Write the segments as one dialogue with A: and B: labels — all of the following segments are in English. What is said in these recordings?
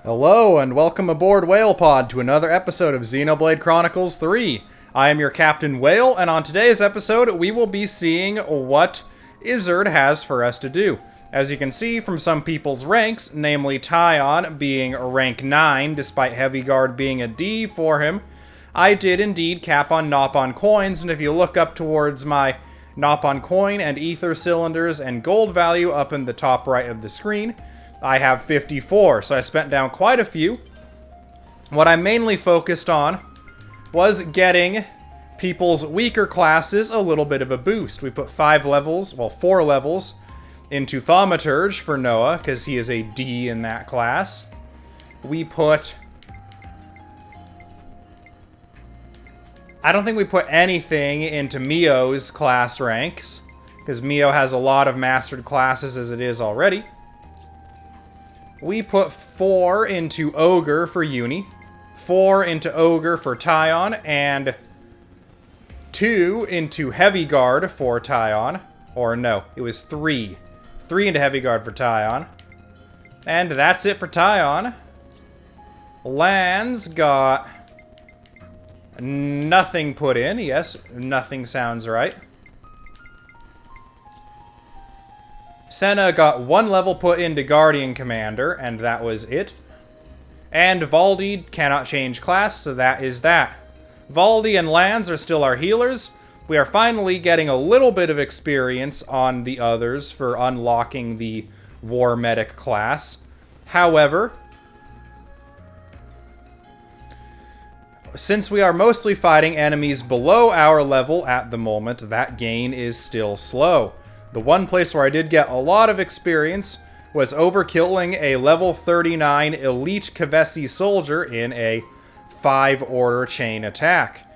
A: Hello, and welcome aboard WhalePod to another episode of Xenoblade Chronicles 3. I am your Captain Whale, and on today's episode, we will be seeing what Isurd has for us to do. As you can see from some people's ranks, namely Taion being rank 9, despite Heavy Guard being a D for him, I did indeed cap on Nop-on coins, and if you look up towards my Nop-on coin and ether cylinders and gold value up in the top right of the screen, I have 54, so I spent down quite a few. What I mainly focused on was getting people's weaker classes a little bit of a boost. We put 4 levels into Thaumaturge for Noah, because he is a D in that class. We put... I don't think we put anything into Mio's class ranks, because Mio has a lot of mastered classes as it is already. We put 4 into Ogre for Uni, 4 into Ogre for Taion, and 2 into Heavy Guard for Taion. Or no, it was 3. 3 into Heavy Guard for Taion. And that's it for Taion. Lands got nothing put in. Yes, nothing sounds right. Senna got 1 level put into Guardian Commander, and that was it. And Valdi cannot change class, so that is that. Valdi and Lands are still our healers. We are finally getting a little bit of experience on the others for unlocking the War Medic class. However, since we are mostly fighting enemies below our level at the moment, that gain is still slow. The one place where I did get a lot of experience was overkilling a level 39 elite Kavesi soldier in a 5-order chain attack.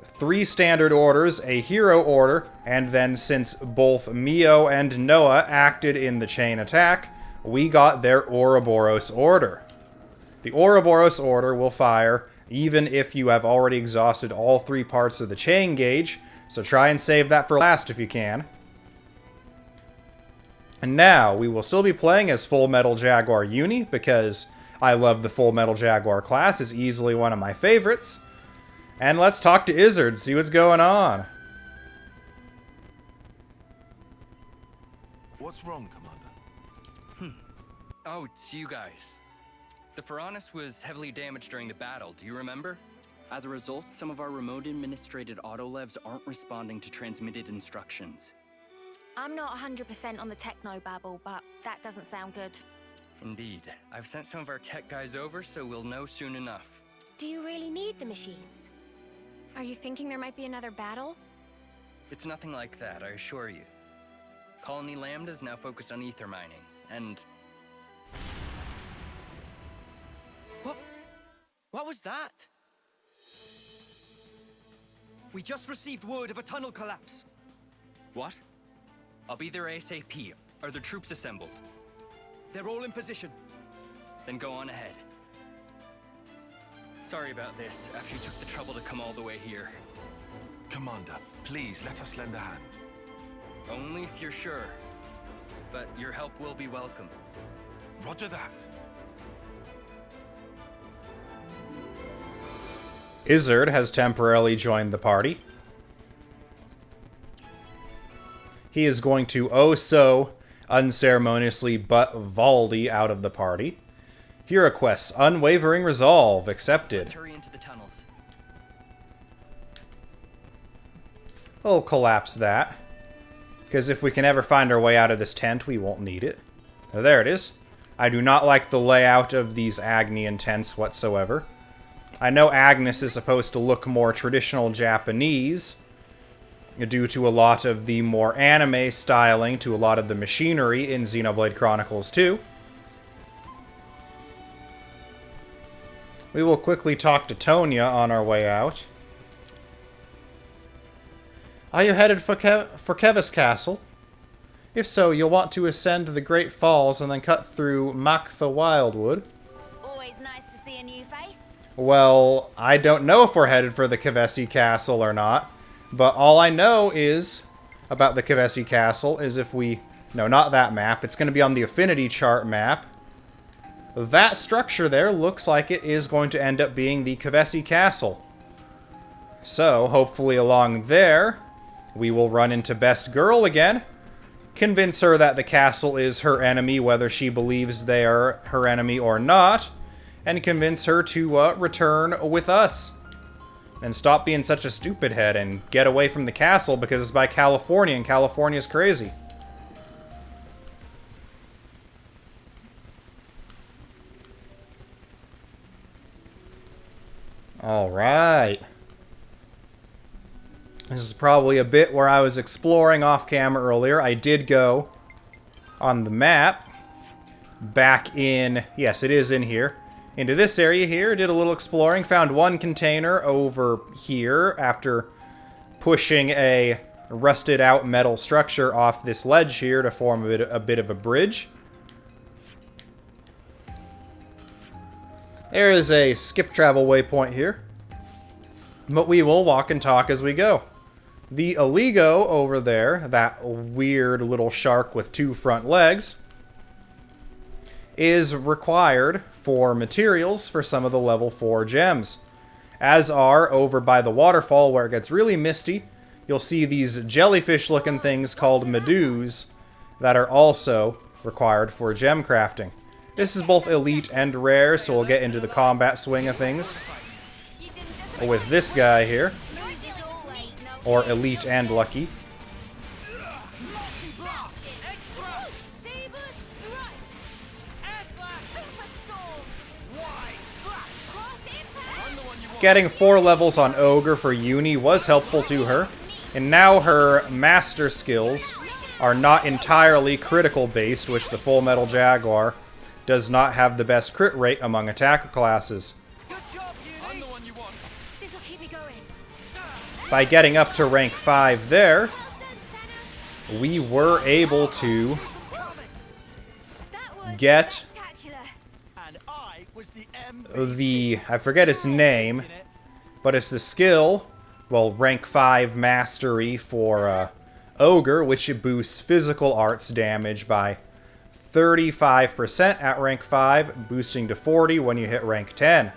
A: 3 standard orders, a hero order, and then since both Mio and Noah acted in the chain attack, we got their Ouroboros order. The Ouroboros order will fire even if you have already exhausted all 3 parts of the chain gauge, so try and save that for last if you can. And now, we will still be playing as Full Metal Jaguar Uni, because I love the Full Metal Jaguar class. It's easily one of my favorites. And let's talk to Isurd, see what's going on.
B: What's wrong, Commander?
C: Oh, it's you guys. The Pharaonis was heavily damaged during the battle, do you remember? As a result, some of our remote-administrated auto-levs aren't responding to transmitted instructions.
D: I'm not 100% on the techno-babble, but that doesn't sound good.
C: Indeed. I've sent some of our tech guys over, so we'll know soon enough.
D: Do you really need the machines? Are you thinking there might be another battle?
C: It's nothing like that, I assure you. Colony Lambda is now focused on ether mining, and... What was that?
E: We just received word of a tunnel collapse.
C: What? I'll be there ASAP. Are the troops assembled?
E: They're all in position.
C: Then go on ahead. Sorry about this, after you took the trouble to come all the way here.
B: Commander, please let us lend a hand.
C: Only if you're sure. But your help will be welcome.
B: Roger that.
A: Isurd has temporarily joined the party. He is going to oh-so unceremoniously butt Valdi out of the party. Hero quests, unwavering resolve, accepted.
C: Let's hurry into the tunnels.
A: I'll collapse that, because if we can ever find our way out of this tent, we won't need it. Oh, there it is. I do not like the layout of these Agnian tents whatsoever. I know Agnus is supposed to look more traditional Japanese, due to a lot of the more anime styling to a lot of the machinery in Xenoblade Chronicles 2. We will quickly talk to Tonya on our way out. Are you headed for Agnus Castle? If so, you'll want to ascend the Great Falls and then cut through Maktha Wildwood.
D: Always nice to see a new face.
A: Well, I don't know if we're headed for the Kavesi Castle or not. But all I know is about the Kavesi Castle is if we... No, not that map. It's going to be on the Affinity chart map. that structure there looks like it is going to end up being the Kavesi Castle. So, hopefully along there, we will run into Best Girl again, convince her that the castle is her enemy, whether she believes they are her enemy or not, and convince her to return with us. And stop being such a stupid head and get away from the castle because it's by California, and California's crazy. Alright. This is probably a bit where I was exploring off camera earlier. I did go on the map back in... Yes, it is in here. Into this area here, did a little exploring, found one container over here after pushing a rusted out metal structure off this ledge here to form a bit of a bridge. There is a skip travel waypoint here, but we will walk and talk as we go. The Oligo over there, that weird little shark with 2 front legs, is required for materials for some of the level 4 gems. As are over by the waterfall where it gets really misty, you'll see these jellyfish looking things called Meduse that are also required for gem crafting. This is both elite and rare, so we'll get into the combat swing of things with this guy here, or elite and lucky. Getting 4 levels on Ogre for Uni was helpful to her, and now her master skills are not entirely critical based, which the Full Metal Jaguar does not have the best crit rate among attacker classes. By getting up to rank 5 there, we were able to get I forget its name, but it's the skill, well, rank 5 mastery for Ogre, which boosts physical arts damage by 35% at rank 5, boosting to 40 when you hit rank 10.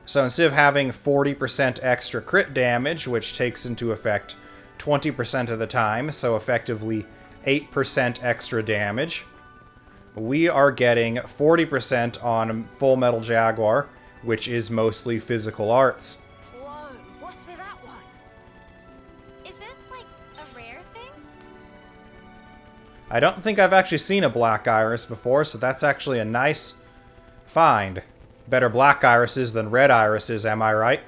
A: So instead of having 40% extra crit damage, which takes into effect 20% of the time, so effectively 8% extra damage, we are getting 40% on Full Metal Jaguar, which is mostly physical arts.
D: Whoa, what's with that one? Is this like a rare thing?
A: I don't think I've actually seen a black iris before, so that's actually a nice find. Better black irises than red irises, am I right?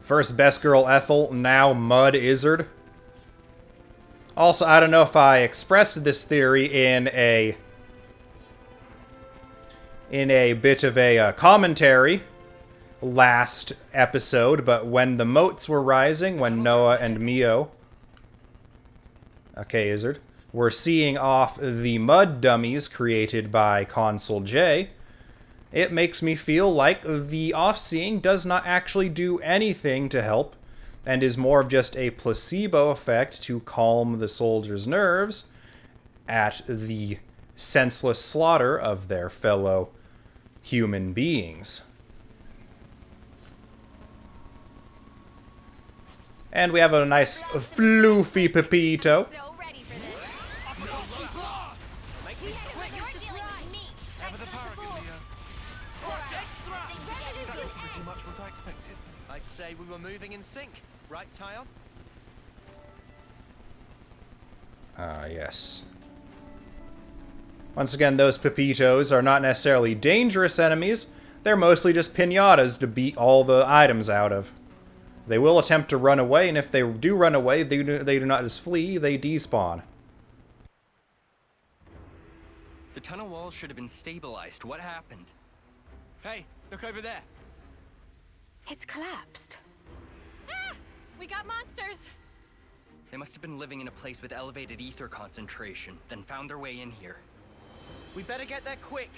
A: First Best Girl Ethel, now Mud Isurd. Also, I don't know if I expressed this theory in a bit of a commentary last episode, but when the moats were rising, when Noah and Mio, okay, Isurd, were seeing off the mud dummies created by Consul J, it makes me feel like the off-seeing does not actually do anything to help, and is more of just a placebo effect to calm the soldiers' nerves at the senseless slaughter of their fellow human beings. And we have a nice floofy Pepito.
D: So ready for this.
E: Pretty much what I expected. I'd say we were moving in sync, right, Taion?
A: Yes. Once again, those Pepitos are not necessarily dangerous enemies. They're mostly just pinatas to beat all the items out of. They will attempt to run away, and if they do run away, they do not just flee, they despawn.
C: The tunnel walls should have been stabilized. What happened?
E: Hey, look over there.
D: It's collapsed. Ah! We got monsters!
C: They must have been living in a place with elevated ether concentration, then found their way in here.
E: We better get there quick.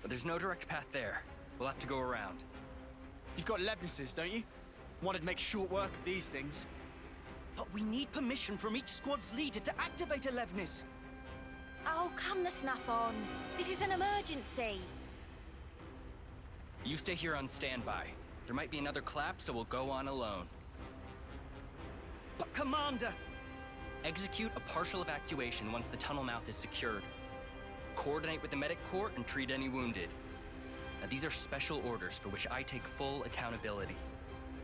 C: But there's no direct path there. We'll have to go around.
E: You've got Levnesses, don't you? Wanted to make short work of these things. But we need permission from each squad's leader to activate auto-levs.
D: Oh, come the snuff on. This is an emergency.
C: You stay here on standby. There might be another clap, so we'll go on alone.
E: But Commander!
C: Execute a partial evacuation once the tunnel mouth is secured. Coordinate with the medic corps and treat any wounded. Now, these are special orders for which I take full accountability.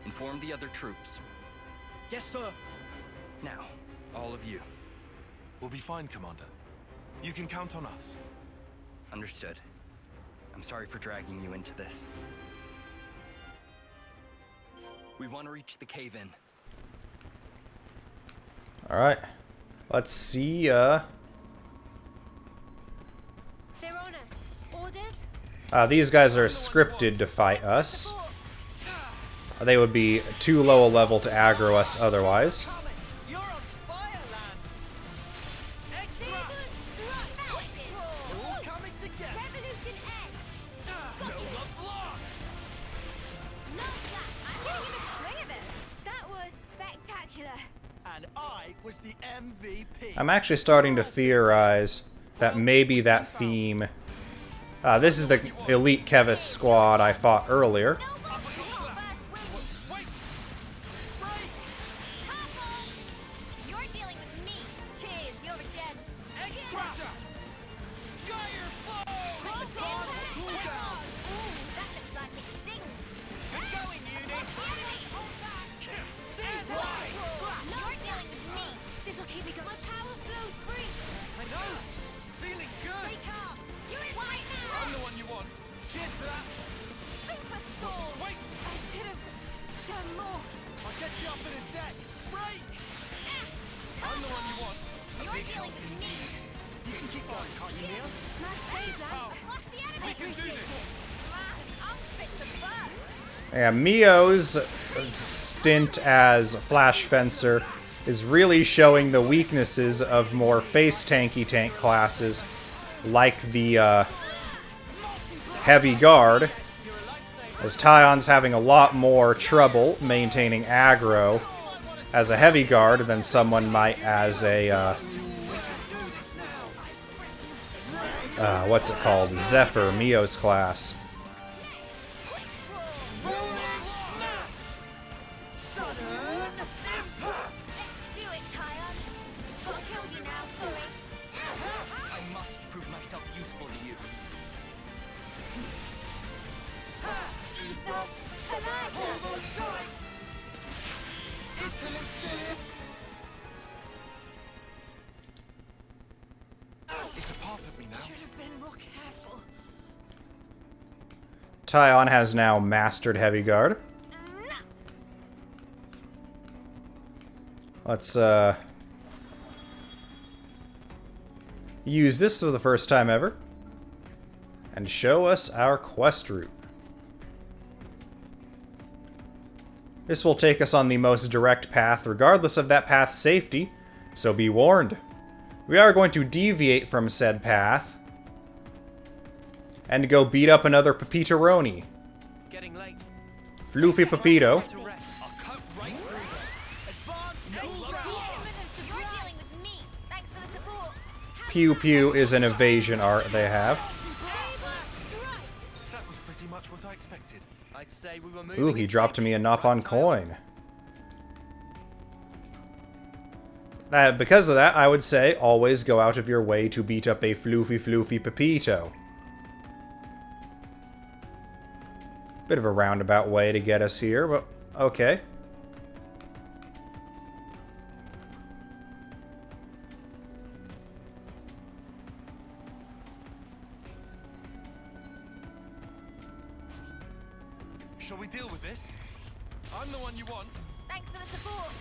C: Inform the other troops.
E: Yes, sir.
C: Now, all of you.
B: We'll be fine, Commander. You can count on us.
C: Understood. I'm sorry for dragging you into this. We want to reach the cave-in.
A: Alright. Let's see,
D: They're on us. Orders?
A: these guys are scripted to fight us. They would be too low a level to aggro us otherwise.
E: You're on fire, Lance! Extra! All coming together!
D: Revolution X!
E: No love lost!
D: Not that! I'm getting into the swing of it! That was spectacular!
E: And I was the MVP.
A: I'm actually starting to theorize that maybe that theme... this is the Elite Kevis squad I fought earlier.
D: You're dealing with me! Cheers, you're again!
E: Extra! Gyre flow!
D: Ooh, that looks like it stings!
E: Good going, unit!
D: You're dealing with me! This'll keep me going. My power flows free!
E: I know! Feeling good!
D: Stay calm! You're in right now!
B: I'm the one you want.
E: Cheers for that!
D: Superstorm!
B: Wait!
D: I should have done more!
E: I'll get you up in a sec! Break!
B: I'm the one you want.
D: You're dealing with me!
E: You can keep going, can't you, Neil?
D: Nice save, Lance! Flush the enemy!
B: We can do this.
D: I'm fit to burn!
A: Yeah, Mio's stint as Flash Fencer is really showing the weaknesses of more face tanky tank classes, like the Heavy Guard, as Taion's having a lot more trouble maintaining aggro as a Heavy Guard than someone might as a, what's it called? Zephyr, Mio's class.
D: Do it, Taion! I'll kill you now, sorry!
C: I must prove myself useful to you.
B: It's a part of me now.
D: Should have been more careful.
A: Taion has now mastered Heavy Guard. Let's, use this for the first time ever, and show us our quest route. This will take us on the most direct path, regardless of that path's safety, so be warned. We are going to deviate from said path, and go beat up another Pepiteroni.
E: Getting late.
A: Floofy Pepito.
E: To rest. I'll cut right through them. Advance! No love lost!
D: You're dealing with me! Thanks for the support!
A: Pew Pew is an evasion art they have.
B: That was pretty much what I expected.
E: I'd say we were moving.
A: Ooh, he
E: in
A: dropped
E: sync.
A: me a Nopon
E: Right, Taion?
A: coin. Because of that, I would say always go out of your way to beat up a floofy Pepito. Bit of a roundabout way to get us here, but okay.
B: Shall we deal with this? I'm the one you want.
D: Thanks for the support!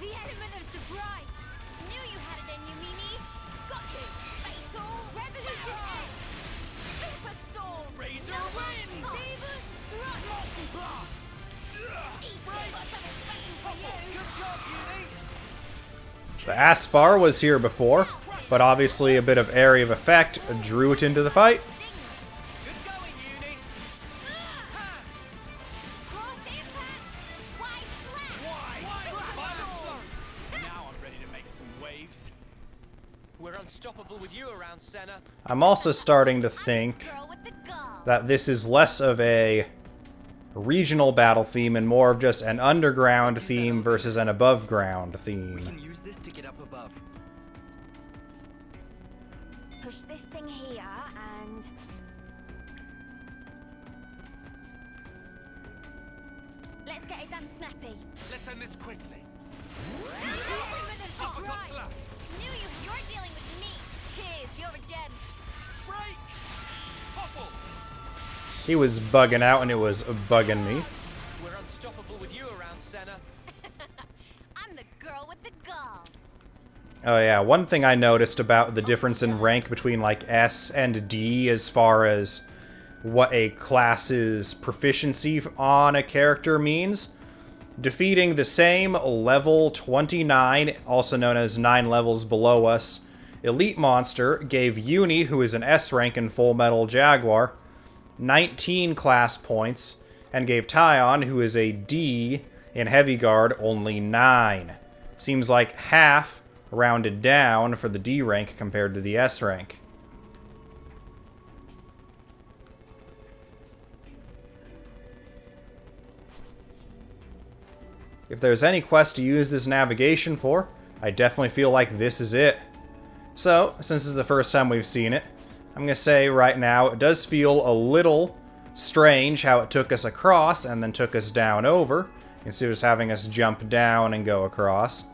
D: The element of surprise! Knew you had it in you, Mimi! Got you! Fatal Revolution X! Superstorm!
E: Razor win!
D: Saber Strut! Multi-blast! I've got something special for you!
E: Good job, Uni!
A: The Aspar was here before, but obviously a bit of area of effect drew it into the fight.
E: Good going, Uni!
D: Cross impact! Wide slash!
E: Why?
D: Superstorm!
E: We're unstoppable with you around, Senna.
A: I'm also starting to think
D: Girl with the gall.
A: that this is less of a regional battle theme and more of just an underground theme versus an above ground
C: We
A: theme.
C: can use this to get up above.
D: Push this thing here and... Let's get it done snappy.
B: Let's end this quickly.
D: Surprise! Knew you're dealing with me. Cheers, you're a gem.
E: Break! Topple!
A: He was bugging out and it was bugging me.
E: We're unstoppable with you around, Senna.
D: I'm the girl with the gall.
A: Oh yeah, one thing I noticed about the difference in rank between like S and D as far as what a class's proficiency on a character means. Defeating the same level 29, also known as 9 levels below us, elite monster gave Uni, who is an S rank in Full Metal Jaguar, 19 class points, and gave Taion, who is a D in Heavy Guard, only 9. Seems like half rounded down for the D rank compared to the S rank. If there's any quest to use this navigation for, I definitely feel like this is it. So, since this is the first time we've seen it, I'm going to say right now it does feel a little strange how it took us across and then took us down over, instead of just having us jump down and go across.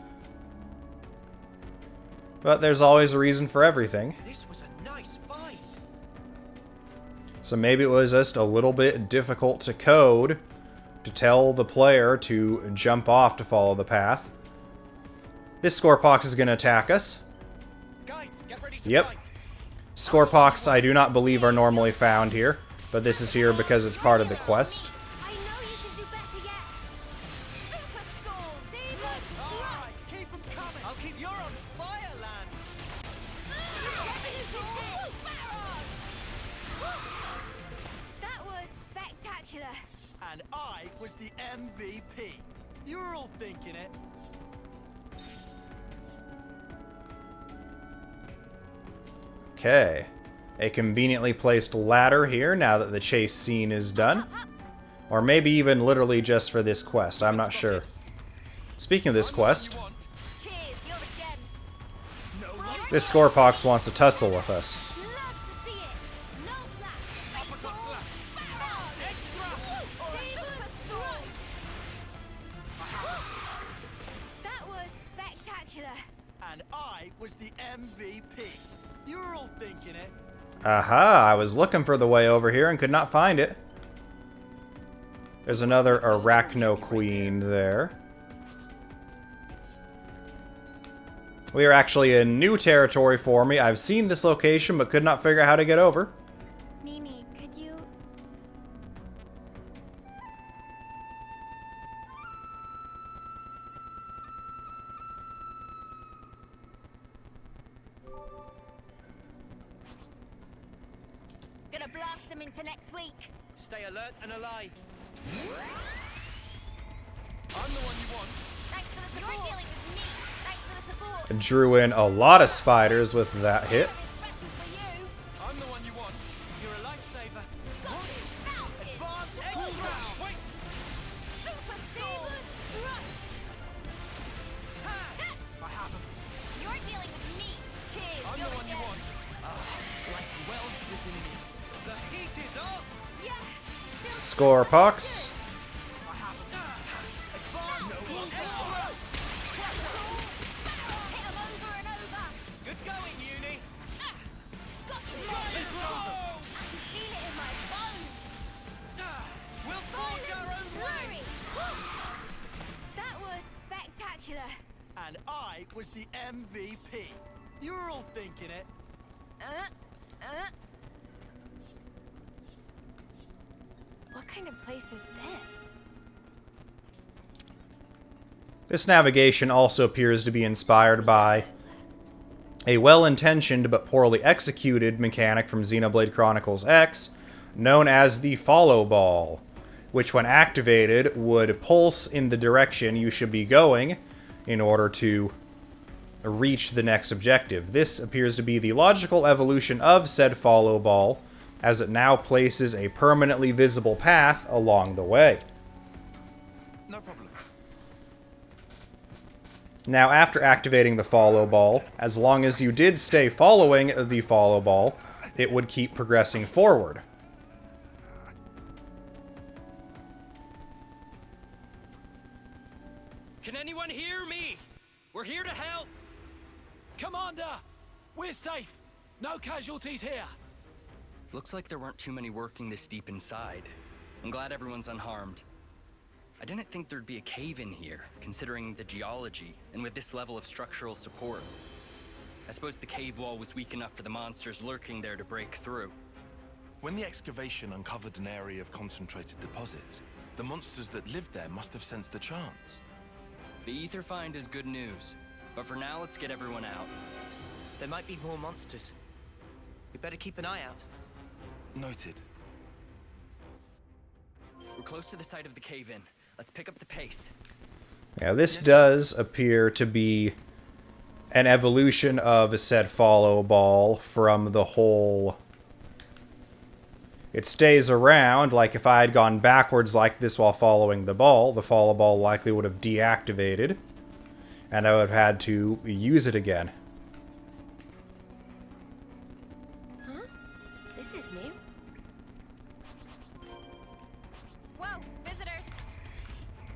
A: But there's always a reason for everything.
E: This was a nice fight.
A: So maybe it was just a little bit difficult to code to tell the player to jump off to follow the path. This Scorpox is going to attack us.
E: Guys, get ready to
A: Yep.
E: fight.
A: Scorpox I do not believe are normally found here, but this is here because it's part of the quest.
D: I know you can do better yet. Superstorm! Saber
E: Alright, keep them coming. I'll keep you on fire, Lance.
D: That was spectacular.
E: And I was the MVP. You were all thinking it.
A: Okay. A conveniently placed ladder here now that the chase scene is done. Or maybe even literally just for this quest, I'm not sure. Speaking of this quest,
D: Cheers, you're a gem.
A: this Scorpox wants to tussle with us.
D: Love to see it. No slack. That was spectacular.
E: And I was the MVP. You were all thinking it.
A: Aha, I was looking for the way over here and could not find it. There's another Arachno Queen there. We are actually in new territory for me. I've seen this location but could not figure out how to get over.
D: Mimi, could you... Gonna blast them into next week.
E: Stay alert and alive. I'm the one you want.
D: Thanks for the support. You're dealing with me. Thanks for the support.
A: Drew in a lot of spiders with that hit.
D: Special for you.
E: I'm the one you want. You're a lifesaver.
D: Got it. Found it.
E: Advance extra. Wait.
D: Superstorm. Right.
E: I have him.
D: You're dealing with me. Cheers.
E: I'm
D: you're
E: the
D: a
E: one you
D: gem.
E: want. Like wells within me. The heat is up.
D: Yeah.
A: Scorpox.
E: I have him. Advance. No one extra.
D: Hit 'em over and over.
E: Good going, Uni.
D: Got you.
E: Let's go.
D: I can feel it in my bones.
E: We'll forge our own way.
D: Flurry. That was spectacular.
E: And I was the MVP. You were all thinking it.
D: What kind of place is this?
A: This navigation also appears to be inspired by a well-intentioned but poorly executed mechanic from Xenoblade Chronicles X, known as the follow ball, which when activated would pulse in the direction you should be going in order to reach the next objective. This appears to be the logical evolution of said follow ball, as it now places a permanently visible path along the way.
B: No problem.
A: Now, after activating the follow ball, as long as you did stay following the follow ball, it would keep progressing forward.
E: Can anyone hear me? We're here to help. Commander, we're safe. No casualties here.
C: Looks like there weren't too many working this deep inside. I'm glad everyone's unharmed. I didn't think there'd be a cave in here, considering the geology, and with this level of structural support. I suppose the cave wall was weak enough for the monsters lurking there to break through.
B: When the excavation uncovered an area of concentrated deposits, the monsters that lived there must have sensed a chance.
C: The ether find is good news, but for now, let's get everyone out.
E: There might be more monsters. We better keep an eye out.
B: Noted.
C: We're close to the site of the cave-in. Let's pick up the pace.
A: Now, this does appear to be an evolution of a said follow ball from the whole... It stays around, like if I had gone backwards like this while following the follow ball likely would have deactivated, and I would have had to use it again.
D: Huh? This is new. Whoa, visitors!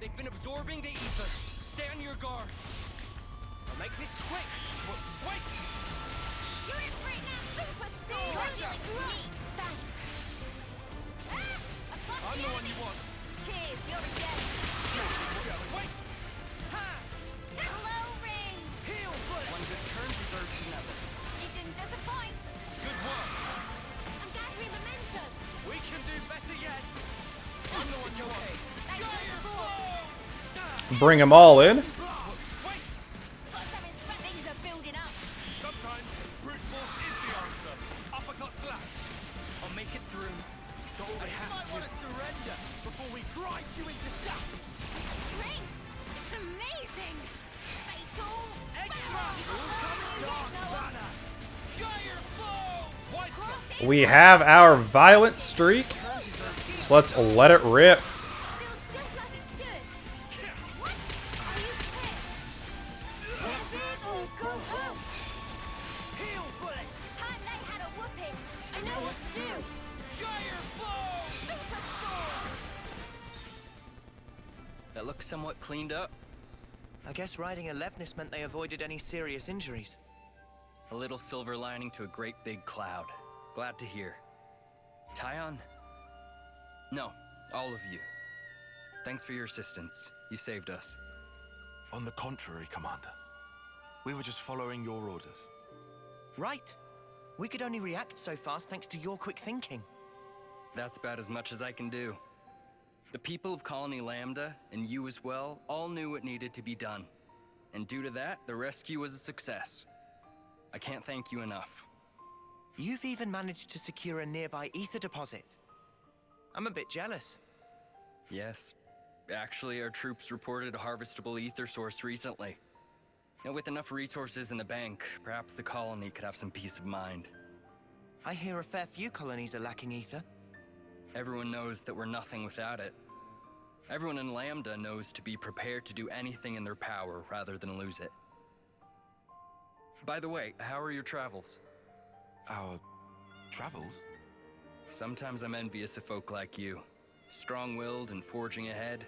C: They've been absorbing the ether. Stay on your guard.
E: I'll make this quick. Wait!
D: You're in right now, superstar! Thanks.
E: I'm the one you want.
D: Cheers, you're a jet.
E: Wait! Ha!
D: Hello, Ring!
E: Heal bullet!
C: One good turn deserves another.
D: You didn't disappoint.
E: Good work.
D: I'm gathering momentum.
E: We can do better yet. I'm the one you want.
D: Thanks for the support.
A: Bring them all in.
E: Wait!
D: Got something, things are building up.
E: Sometimes brute force is the answer. Uppercut slap.
C: I'll make it through.
E: I might want to surrender before we grind you into dust.
D: Ring! It's amazing! Fatal!
E: Dark banner. Fire flow. White
A: We have our violent streak, so let's let it rip.
D: Feels just like it should. What? Are you pissed? Get big or go home.
E: heal bullet.
D: Time they had a whooping. I know what to do.
E: Fire flow.
D: Superstore!
C: That looks somewhat cleaned up.
E: I guess riding a Levness meant they avoided any serious injuries.
C: A little silver lining to a great big cloud. Glad to hear. Taion? No, all of you. Thanks for your assistance. You saved us.
B: On the contrary, Commander. We were just following your orders.
E: Right. We could only react so fast thanks to your quick thinking.
C: That's about as much as I can do. The people of Colony Lambda, and you as well, all knew what needed to be done. And due to that, the rescue was a success. I can't thank you enough.
E: You've even managed to secure a nearby ether deposit. I'm a bit jealous.
C: Yes. Actually, our troops reported a harvestable ether source recently. And with enough resources in the bank, perhaps the colony could have some peace of mind.
E: I hear a fair few colonies are lacking ether.
C: Everyone knows that we're nothing without it. Everyone in Lambda knows to be prepared to do anything in their power rather than lose it. By the way, how are your travels?
B: Our travels?
C: Sometimes I'm envious of folk like you. Strong-willed and forging ahead.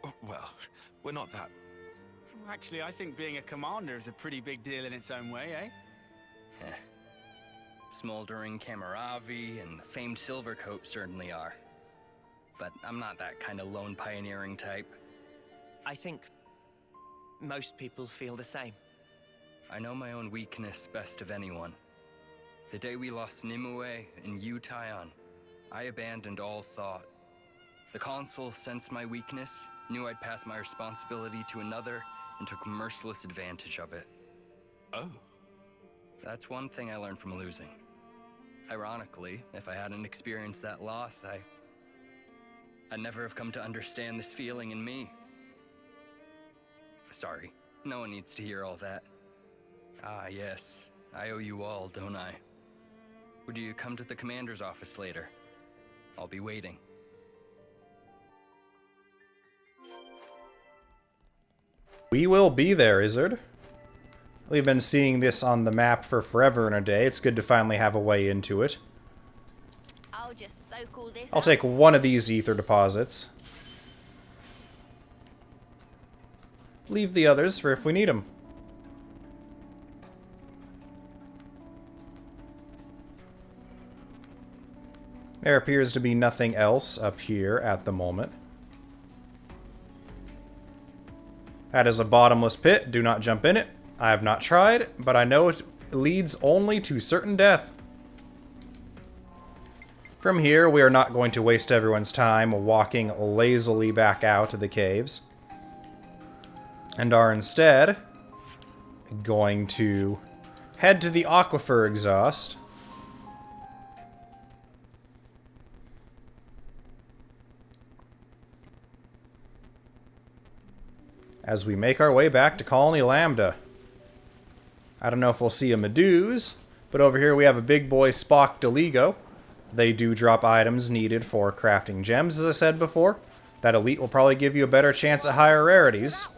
B: Oh, well, we're not that.
F: Actually, I think being a commander is a pretty big deal in its own way, eh?
C: Smoldering Camaravi and the famed Silvercoat certainly are. But I'm not that kind of lone pioneering type.
E: I think most people feel the same.
C: I know my own weakness best of anyone. The day we lost Nimue and you, Taion, I abandoned all thought. The Consul sensed my weakness, knew I'd pass my responsibility to another, and took merciless advantage of it.
B: Oh.
C: That's one thing I learned from losing. Ironically, if I hadn't experienced that loss, I'd never have come to understand this feeling in me. Sorry, no one needs to hear all that. Ah, yes. I owe you all, don't I? Would you come to the commander's office later? I'll be waiting.
A: We will be there, Isurd. We've been seeing this on the map for forever and a day. It's good to finally have a way into it.
D: I'll just soak all this
A: I'll
D: up.
A: take one of these ether deposits. Leave the others for if we need them. There appears to be nothing else up here at the moment. That is a bottomless pit. Do not jump in it. I have not tried, but I know it leads only to certain death. From here, we are not going to waste everyone's time walking lazily back out of the caves, and are instead going to head to the aquifer exhaust. As we make our way back to Colony Lambda. I don't know if we'll see a Meduse, but over here we have a big boy Spock Deligo. They do drop items needed for crafting gems, as I said before. That elite will probably give you a better chance at higher rarities.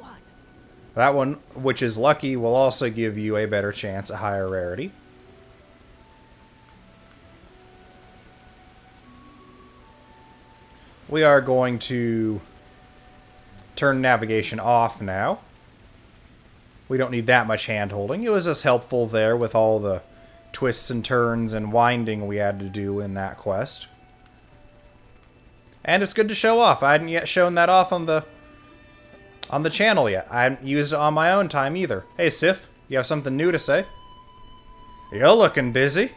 A: That one, which is lucky, will also give you a better chance at higher rarity. We are going to turn navigation off now. We don't need that much hand-holding. It was just helpful there with all the twists and turns and winding we had to do in that quest. And it's good to show off. I hadn't yet shown that off on the channel yet. I haven't used it on my own time either. Hey, Sif, you have something new to say? You're looking busy.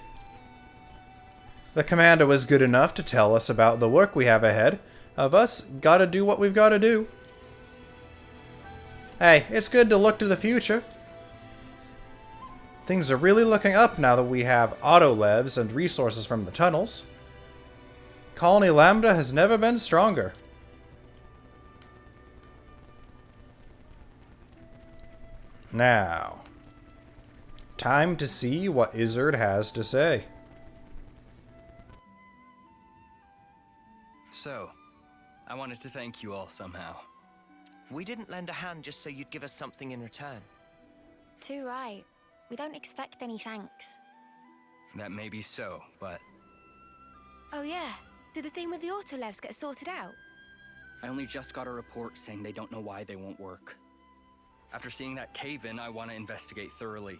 A: The commander was good enough to tell us about the work we have ahead of us. Gotta do what we've gotta do. Hey, it's good to look to the future. Things are really looking up now that we have auto-levs and resources from the tunnels. Colony Lambda has never been stronger. Now, time to see what Isurd has to say.
C: So, I wanted to thank you all somehow.
G: We didn't lend a hand just so you'd give us something in return.
D: Too right. We don't expect any thanks.
C: That may be so, but
D: Oh yeah, did the thing with the auto-levs get sorted out?
C: I only just got a report saying they don't know why they won't work. After seeing that cave-in, I want to investigate thoroughly.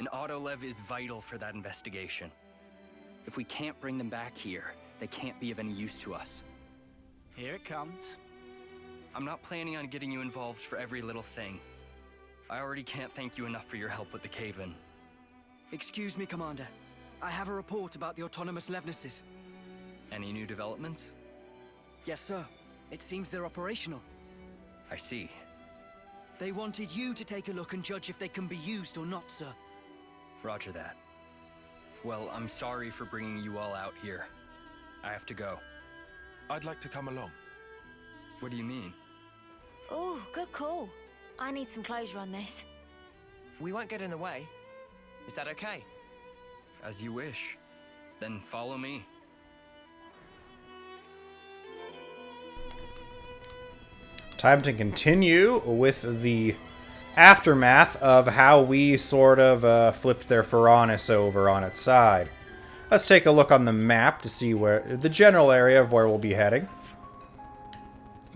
C: An auto-lev is vital for that investigation. If we can't bring them back here, they can't be of any use to us.
F: Here it comes.
C: I'm not planning on getting you involved for every little thing. I already can't thank you enough for your help with the cave-in.
H: Excuse me, Commander. I have a report about the autonomous Levnesses.
C: Any new developments?
H: Yes, sir. It seems they're operational.
C: I see.
H: They wanted you to take a look and judge if they can be used or not, sir.
C: Roger that. Well, I'm sorry for bringing you all out here. I have to go.
B: I'd like to come along.
C: What do you mean?
D: Oh, good call. I need some closure on this.
G: We won't get in the way. Is that okay?
C: As you wish. Then follow me.
A: Time to continue with the aftermath of how we sort of flipped their Faranis over on its side. Let's take a look on the map to see where the general area of where we'll be heading.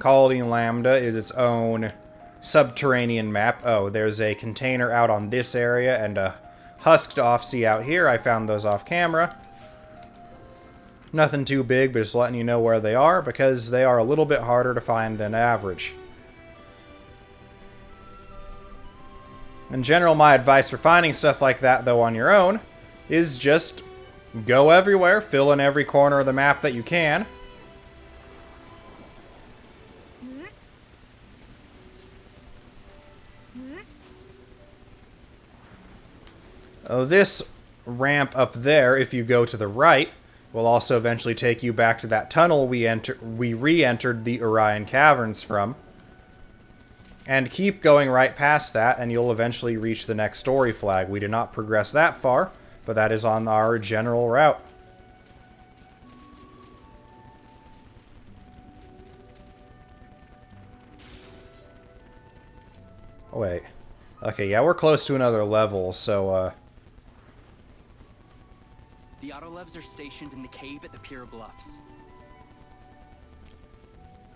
A: Colony Lambda is its own subterranean map. Oh, there's a container out on this area and a husked offsea out here. I found those off camera. Nothing too big, but just letting you know where they are because they are a little bit harder to find than average. In general, my advice for finding stuff like that, though, on your own, is just go everywhere, fill in every corner of the map that you can. This ramp up there, if you go to the right, will also eventually take you back to that tunnel we re-entered the Orion Caverns from. And keep going right past that, and you'll eventually reach the next story flag. We did not progress that far, but that is on our general route. Oh, wait. Okay, yeah, we're close to another level, so,
C: The auto-levs are stationed in the cave at the Pier Bluffs.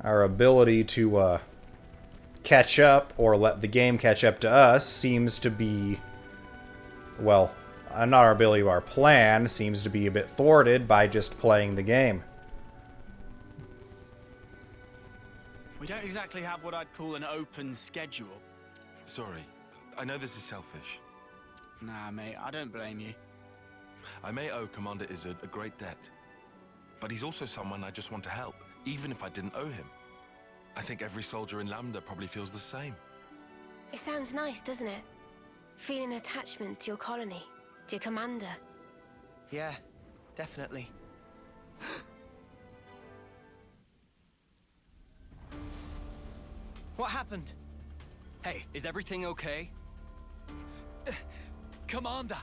A: our ability to, catch up, or let the game catch up to us, seems to be, well, not our ability, our plan seems to be a bit thwarted by just playing the game.
F: We don't exactly have what I'd call an open schedule.
B: Sorry, I know this is selfish.
F: Nah, mate, I don't blame you.
B: I may owe Commander Isurd a great debt, but he's also someone I just want to help, even if I didn't owe him. I think every soldier in Lambda probably feels the same.
D: It sounds nice, doesn't it? Feeling attachment to your colony, to your commander.
G: Yeah, definitely. What happened?
C: Hey, is everything okay?
E: Commander!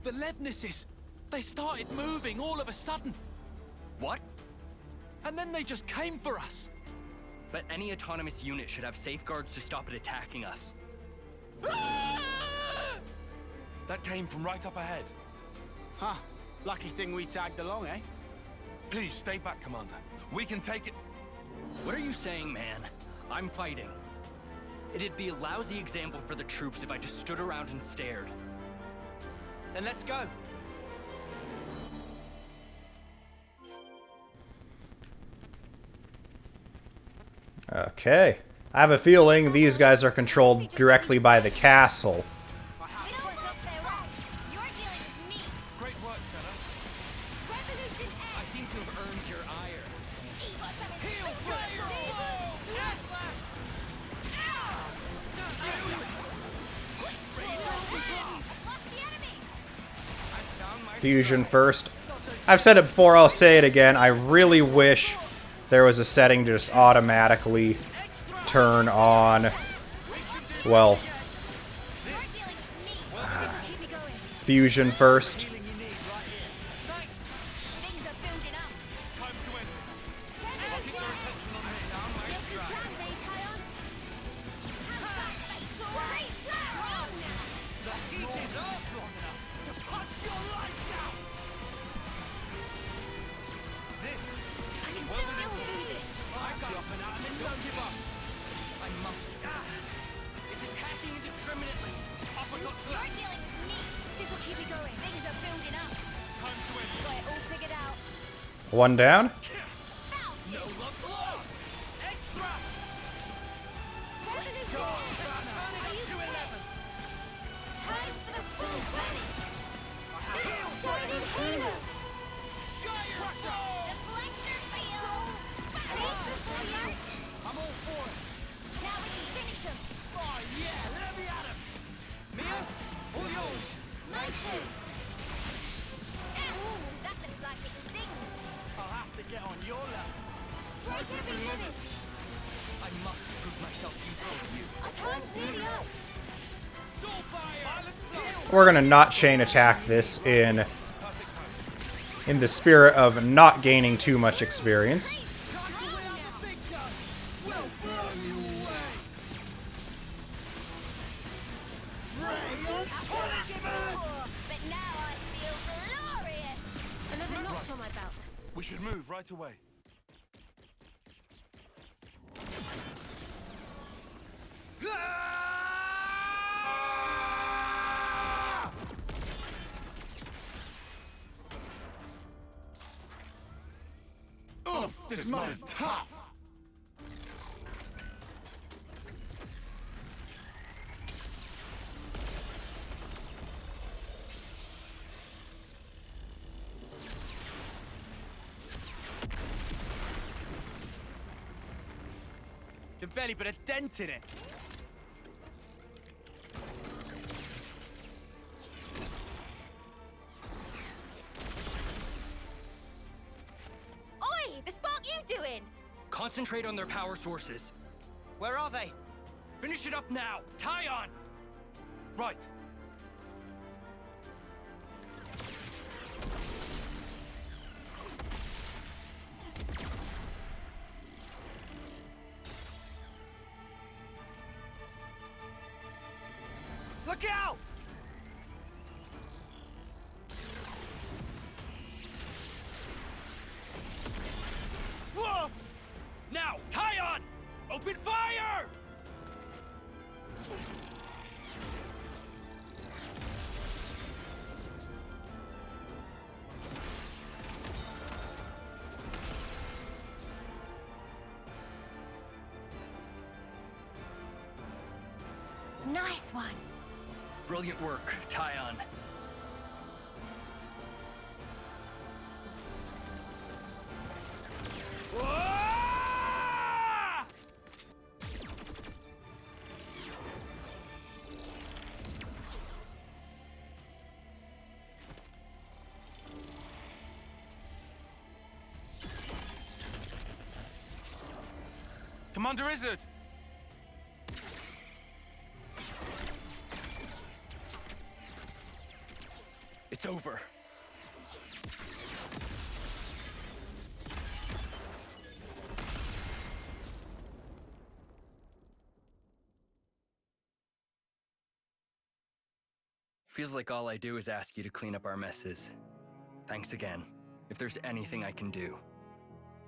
E: The Levnesses! They started moving all of a sudden!
C: What?
E: And then they just came for us!
C: But any autonomous unit should have safeguards to stop it attacking us.
B: That came from right up ahead.
F: Huh. Lucky thing we tagged along, eh?
B: Please, stay back, Commander. We can take it.
C: What are you saying, man? I'm fighting. It'd be a lousy example for the troops if I just stood around and stared.
G: Then let's go.
A: Okay. I have a feeling these guys are controlled directly by the castle.
D: We don't work up there wrong. You're dealing with me.
E: Great work, Senna.
D: Revolution
C: I seem to have earned your ire.
E: Heel flare!
D: Lost the enemy.
A: Fusion first. I've said it before, I'll say it again. I really wish there was a setting to just automatically turn on, well,
D: You're dealing with me. This'll keep me going.
A: fusion first.
D: Things are building up.
E: Time to end this.
D: Revolution! Guilty plans, eh, Taion? Have that fatal great strong!
E: The heat is up long enough to punch your lights out! This
D: I can still do this.
E: I've got up and out and don't give up.
C: I must. It's attacking indiscriminately.
E: Uppercut
D: You're
E: slap.
D: dealing with me. This'll keep me going. Things are building up.
E: Time to end this.
D: Got it all figured out.
A: One down.
E: No love lost. Extra.
D: Revolution! Are you ready? Time for the full finish. Shining halo. Deflector field. Safe before you.
E: I'm all for it.
D: Now we can finish him.
E: Oh yeah, let me at him. Mia, all yours.
D: My turn. Ooh, that looks like it stings.
F: I'll have to get on your level.
D: Break every limit.
C: I must prove myself useful to you.
D: Our time's nearly up.
E: Soul fire.
A: We're gonna not chain attack this in the spirit of not gaining too much experience.
D: But now I feel glorious. Another notch on my belt.
B: We should move right away.
E: This man's tough.
F: Can barely put a dent in it.
D: Oi, the spark you doing?
C: Concentrate on their power sources.
G: Where are they?
C: Finish it up now! Taion!
B: Right.
G: Look out!
E: Whoa! Now, Taion! Open fire!
D: Nice one.
C: Brilliant work, Taion.
E: Ah!
B: Commander Isurd!
C: It's over. Feels like all I do is ask you to clean up our messes. Thanks again. If there's anything I can do.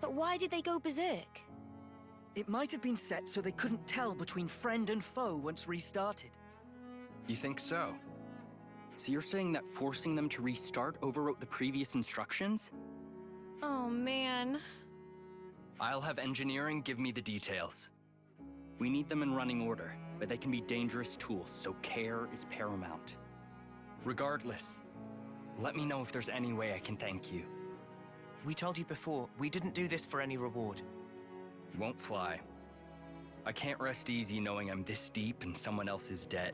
D: But why did they go berserk?
H: It might have been set so they couldn't tell between friend and foe once restarted.
C: You think so? So you're saying that forcing them to restart overwrote the previous instructions?
D: Oh, man.
C: I'll have engineering give me the details. We need them in running order, but they can be dangerous tools, so care is paramount. Regardless, let me know if there's any way I can thank you.
G: We told you before, we didn't do this for any reward.
C: Won't fly. I can't rest easy knowing I'm this deep in someone else's debt.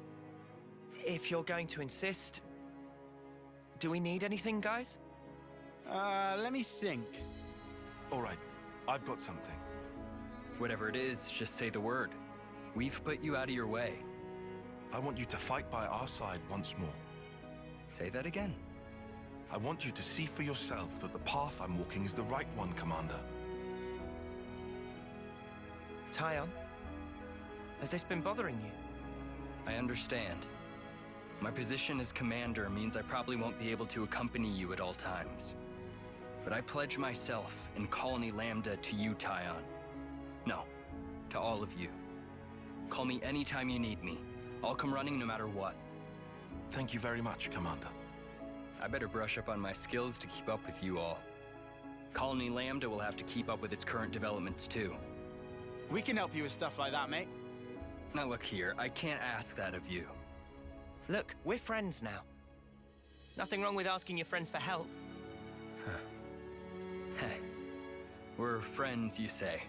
G: If you're going to insist... Do we need anything, guys?
F: Let me think.
B: All right, I've got something.
C: Whatever it is, just say the word. We've put you out of your way.
B: I want you to fight by our side once more.
C: Say that again.
B: I want you to see for yourself that the path I'm walking is the right one, Commander.
G: Taion? Has this been bothering you?
C: I understand. My position as commander means I probably won't be able to accompany you at all times. But I pledge myself and Colony Lambda to you, Taion. No, to all of you. Call me anytime you need me. I'll come running no matter what.
B: Thank you very much, Commander.
C: I better brush up on my skills to keep up with you all. Colony Lambda will have to keep up with its current developments too.
F: We can help you with stuff like that, mate.
C: Now look here, I can't ask that of you.
G: Look, we're friends now. Nothing wrong with asking your friends for help.
C: We're friends, you say.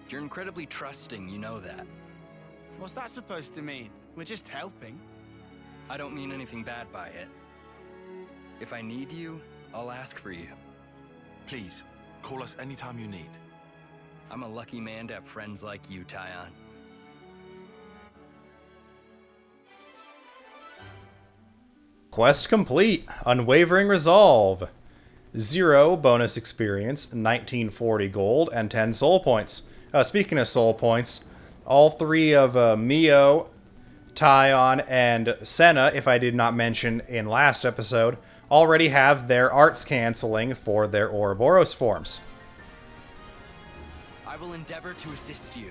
C: You're incredibly trusting, you know that.
F: What's that supposed to mean? We're just helping.
C: I don't mean anything bad by it. If I need you, I'll ask for you.
B: Please, call us anytime you need.
C: I'm a lucky man to have friends like you, Taion.
A: Quest complete. Unwavering resolve. 0 bonus experience, 1940 gold, and 10 soul points. Speaking of soul points, all three of Mio, Taion, and Senna, if I did not mention in last episode, already have their arts canceling for their Ouroboros forms.
C: I will endeavor to assist you.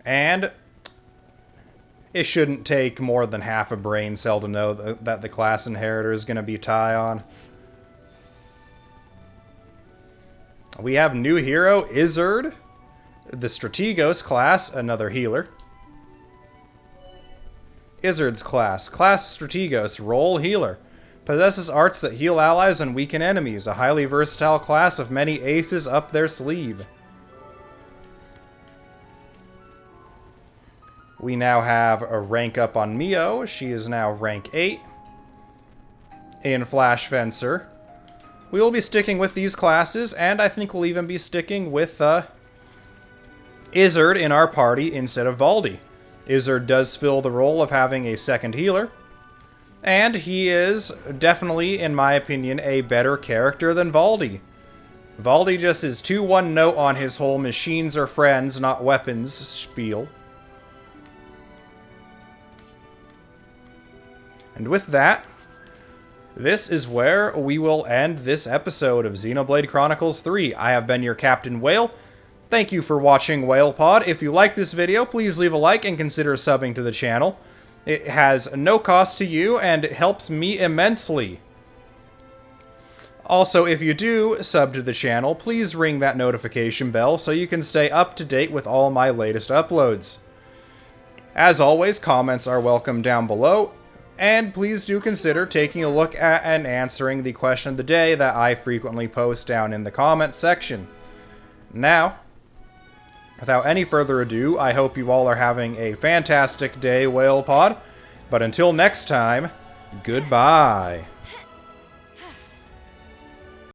A: And it shouldn't take more than half a brain cell to know that the class inheritor is going to be Taion. We have new hero, Isurd, the Strategos class, another healer. Isurd's class, Strategos, role healer. Possesses arts that heal allies and weaken enemies, a highly versatile class of many aces up their sleeve. We now have a rank up on Mio. She is now rank 8 in Flash Fencer. We will be sticking with these classes, and I think we'll even be sticking with Isurd in our party instead of Valdi. Isurd does fill the role of having a second healer, and he is definitely, in my opinion, a better character than Valdi. Valdi just is too one-note on his whole machines are friends, not weapons spiel. And with that, this is where we will end this episode of Xenoblade Chronicles 3. I have been your Captain Whale. Thank you for watching WhalePod. If you like this video, please leave a like and consider subbing to the channel. It has no cost to you, and it helps me immensely. Also, if you do sub to the channel, please ring that notification bell so you can stay up to date with all my latest uploads. As always, comments are welcome down below, and please do consider taking a look at and answering the question of the day that I frequently post down in the comments section. Now, without any further ado, I hope you all are having a fantastic day, WhalePod. But until next time, goodbye.